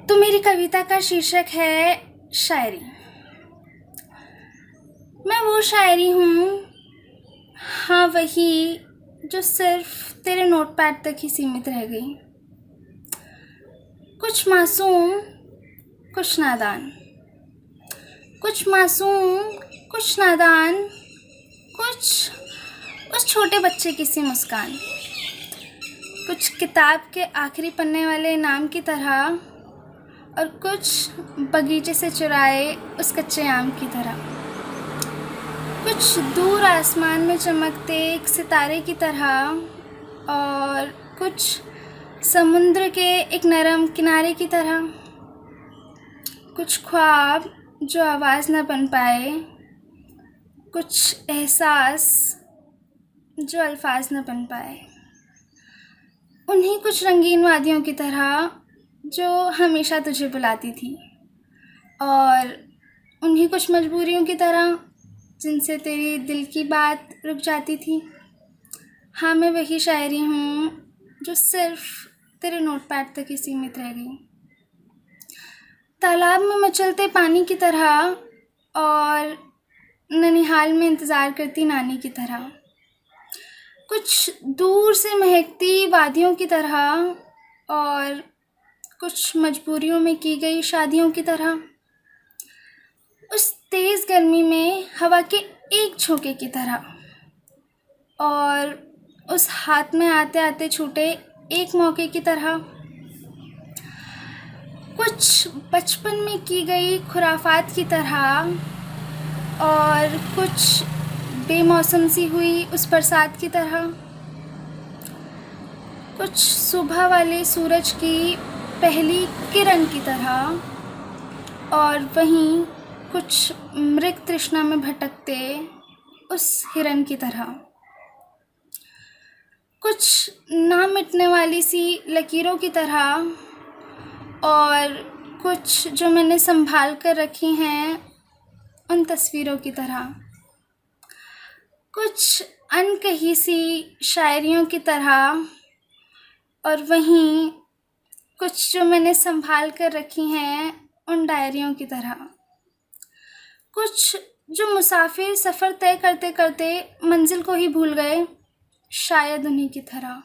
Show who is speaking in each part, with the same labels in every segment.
Speaker 1: तो मेरी कविता का शीर्षक है शायरी। मैं वो शायरी हूँ, हाँ वही, जो सिर्फ तेरे नोटपैड तक ही सीमित रह गई। कुछ मासूम, कुछ नादान, कुछ मासूम, कुछ नादान, कुछ उस छोटे बच्चे की सी मुस्कान, कुछ किताब के आखिरी पन्ने वाले इनाम की तरह, और कुछ बगीचे से चुराए उस कच्चे आम की तरह, कुछ दूर आसमान में चमकते एक सितारे की तरह, और कुछ समुद्र के एक नरम किनारे की तरह, कुछ ख्वाब जो आवाज़ न बन पाए, कुछ एहसास जो अल्फाज न बन पाए, उन्हीं कुछ रंगीन वादियों की तरह जो हमेशा तुझे बुलाती थी, और उन्हीं कुछ मजबूरियों की तरह जिनसे तेरी दिल की बात रुक जाती थी। हाँ, मैं वही शायरी हूँ जो सिर्फ तेरे नोटपैड तक ही सीमित रह गई। तालाब में मचलते पानी की तरह, और ननिहाल में इंतज़ार करती नानी की तरह, कुछ दूर से महकती वादियों की तरह, और कुछ मजबूरियों में की गई शादियों की तरह, उस तेज़ गर्मी में हवा के एक झोंके की तरह, और उस हाथ में आते आते छूटे एक मौके की तरह, कुछ बचपन में की गई खुराफात की तरह, और कुछ बेमौसम सी हुई उस बरसात की तरह, कुछ सुबह वाले सूरज की पहली किरण की तरह, और वहीं कुछ मृग तृष्णा में भटकते उस हिरन की तरह, कुछ ना मिटने वाली सी लकीरों की तरह, और कुछ जो मैंने संभाल कर रखी हैं उन तस्वीरों की तरह, कुछ अनकही सी शायरियों की तरह, और वहीं कुछ जो मैंने संभाल कर रखी हैं उन डायरियों की तरह, कुछ जो मुसाफिर सफ़र तय करते करते मंजिल को ही भूल गए, शायद उन्हीं की तरह,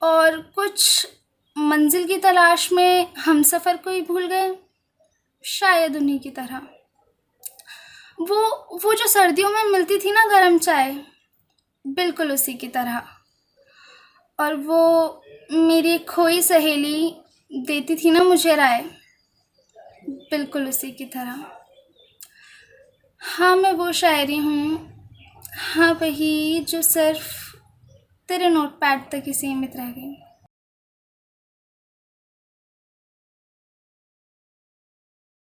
Speaker 1: और कुछ मंजिल की तलाश में हम सफ़र को ही भूल गए, शायद उन्हीं की तरह। वो जो सर्दियों में मिलती थी ना गरम चाय, बिल्कुल उसी की तरह, और वो मेरी एक खोई सहेली देती थी ना मुझे राय, बिल्कुल उसी की तरह। हाँ, मैं वो शायरी हूँ, हाँ वही, जो सिर्फ तेरे नोटपैड तक ही सीमित रह गई।